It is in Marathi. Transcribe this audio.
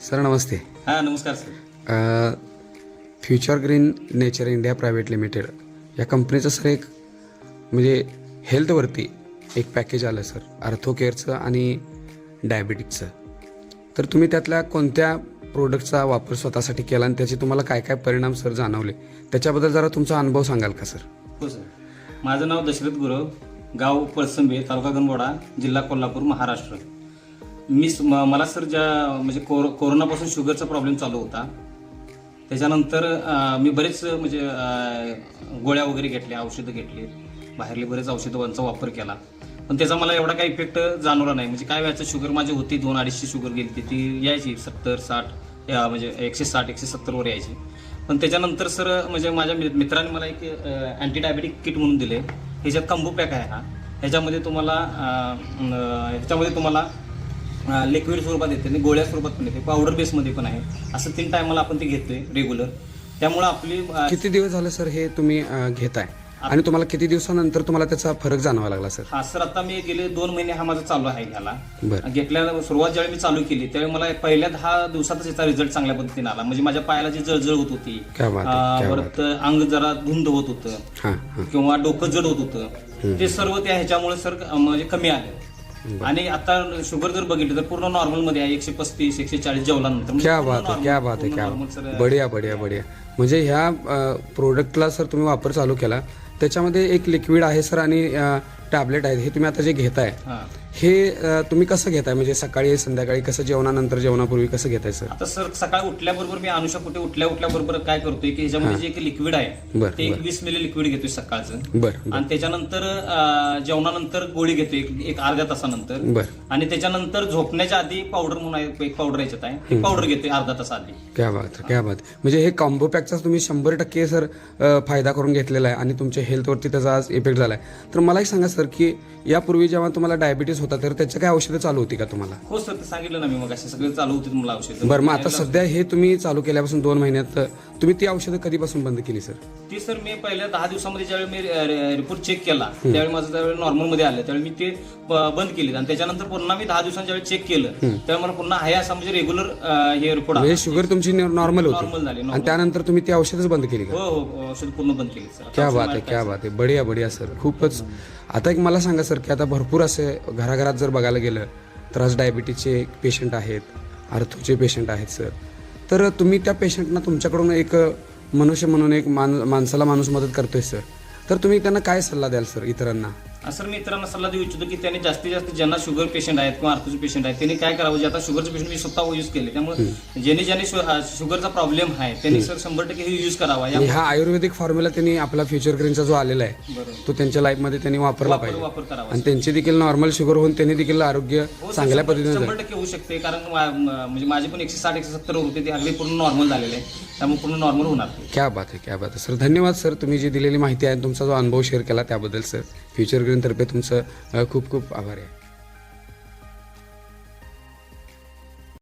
सर नमस्ते. हां नमस्कार sir. Future green nature India private limited या कंपनीचं सर एक म्हणजे हेल्थवरती एक पॅकेज आलं सर, आर्थो केअरचं आणि डायबिटिकचं. तर तुम्ही त्यातल्या कोणत्या प्रोडक्टचा वापर स्वतःसाठी केला आणि त्याचे तुम्हाला काय काय परिणाम सर जाणवले, त्याच्याबद्दल जरा तुमचा अनुभव सांगाल का सर? हो सर. माझं नाव दशरथ गुरव, गाव पळसंबे, तालुका गणबोडा, जिल्हा कोल्हापूर, महाराष्ट्र. मला सर म्हणजे कोरोनापासून शुगरचा प्रॉब्लेम चालू होता. त्याच्यानंतर मी बरेच म्हणजे गोळ्या वगैरे घेतल्या, औषधं घेतली, बाहेरले बरेच औषधांचा वापर केला, पण त्याचा मला एवढा काही इफेक्ट जाणवला नाही. म्हणजे काय व्हायचं, शुगर माझी होती 200-250 शुगर गेली, ती यायची 70-60 म्हणजे 160-170 वर यायची. पण त्याच्यानंतर सर म्हणजे माझ्या मित्राने मला एक अँटी डायबेटिक किट म्हणून दिले. ह्याच्यात कंबो पॅक आहे हा. ह्याच्यामध्ये तुम्हाला लिक्विड स्वरूपात येते आणि गोळ्या स्वरूपात पण येते, पावडर बेसमध्ये पण आहे. असं 3 टायमाला आपण ते घेतोय रेग्युलर. त्यामुळे आपली किती दिवस झाले सर हे तुम्ही घेताय आणि तुम्हाला किती दिवसानंतर तुम्हाला त्याचा फरक जाणवा लागला सर? हा सर, आता मी गेले 2 महिने हा माझा चालू आहे घ्यायला. बरं. घेतल्याला सुरुवात ज्यावेळी मी चालू केली त्यावेळी मला पहिल्या 10 दिवसातच याचा रिझल्ट चांगल्या पद्धतीने आला. म्हणजे माझ्या पायाला जी जळजळ होत होती, परत अंग जरा धुंद होत होतं किंवा डोकं जड होत होतं, ते सर्व त्या ह्याच्यामुळे सर म्हणजे कमी आले. आणि आता शुगर जर बघितलं तर पूर्ण नॉर्मल मध्ये आहे, 135-140 जेवल्यानंतर. क्या बात आहे, क्या बात आहे, क्या बढिया बढिया बढिया. म्हणजे ह्या प्रोडक्टला सर तुम्ही वापर चालू केला, त्याच्यामध्ये एक लिक्विड आहे सर आणि टॅबलेट आहेत. हे तुम्ही आता जे घेताय हे तुम्ही कसं घेताय, म्हणजे सकाळी संध्याकाळी कसं, जेवणानंतर जेवणापूर्वी कसं घेताय सर? आता सर सकाळी उठल्याबरोबर मी अनुषा कुठे उठल्याबरोबर काय करतोय की ह्याच्यामध्ये जे एक लिक्विड आहे ते 20 मिली लिक्विड घेतोय सकाळचं. बरं. आणि त्याच्यानंतर जेवणानंतर गोळी घेतोय एक अर्ध्या तासानंतर. बरं. आणि त्याच्यानंतर झोपण्याच्या आधी पावडर म्हणून एक पावडर याच्यात आहे, एक पावडर घेतोय अर्धा तास आधी. क्या बात, क्या बात. म्हणजे हे कॉम्बो पॅकचा तुम्ही 100% सर फायदा करून घेतलेला आहे आणि तुमच्या हेल्थवरती त्याचा आज इफेक्ट झाला आहे. तर मला एक सांगा सर की यापूर्वी जेव्हा तुम्हाला डायबिटीस होता तर त्याच्या काय औषधं चालू होती का तुम्हाला? हो सर, ते सांगितलं ना मी मग, असे सगळे चालू होते मला औषधं. बरं, मग आता सध्या हे तुम्ही चालू केल्यापासून 2 महिन्यात तुम्ही ती औषधं कधीपासून बंद केली सर? ती सर मी पहिल्या 10 दिवसामध्ये ज्यावेळी मी रिपोर्ट चेक केला त्यावेळी माझं त्यावेळी नॉर्मल मध्ये आलं, त्यावेळी मी ते बंद केली. आणि त्याच्यानंतर पुन्हा मी 10 दिवसांच्या वेळी चेक केलं त्यावेळी मला पुन्हा आहे असं म्हणजे रेग्युलर हे रिपोर्ट म्हणजे शुगर तुमची नॉर्मल होती नॉर्मल झाली. आणि त्यानंतर तुम्ही ती औषधच बंद केली का? हो, औषध पूर्ण बंद केली सर. क्या बात आहे, क्या बात आहे. बढिया बढिया सर, खूपच. आता एक मला सांगा सर की आता भरपूर असे घराघरात जर बघायला गेलं तर आज डायबिटीजचे पेशंट आहेत, आर्थोचे पेशंट आहेत सर. तर तुम्ही त्या पेशंटना तुमच्याकडून एक मनुष्य म्हणून एक माणसाला माणूस मदत करतोय सर, तर तुम्ही त्यांना काय सल्ला द्याल सर इतरांना? सर मी इतरांना सल्ला देऊ इच्छितो की त्यांनी जास्तीत जास्त ज्यांना शुगर पेशंट आहेत किंवा आर्थोचे पेशंट आहेत त्यांनी काय करावं, जे आता शुगरचे पेशंट मी स्वतः यूज केले, त्यामुळे ज्यांनी शुगरचा प्रॉब्लेम आहे त्यांनी सर 100% हे यूज करावा. हा आयुर्वेदिक फॉर्म्युला त्यांनी आपला फ्युचर ग्रीनचा जो आलेला आहे तो त्यांच्या लाईफमध्ये त्यांनी वापरला पाहिजे वापर करावा आणि त्यांची देखील नॉर्मल शुगर होऊन त्यांनी देखील आरोग्य चांगल्या पद्धतीने 100% होऊ शकते. कारण म्हणजे माझे पण 160-170 होते, ते अगदी पूर्ण नॉर्मल झालेले आहे, त्यामुळे पूर्ण नॉर्मल होणार. क्या बात आहे, क्या बात आहे सर. धन्यवाद सर, तुम्ही जी दिलेली माहिती आहे, तुमचा जो अनुभव शेअर केला त्याबद्दल सर फ्युचर ग्रीन तर्फे तुमचं खूप खूप आभार आहे.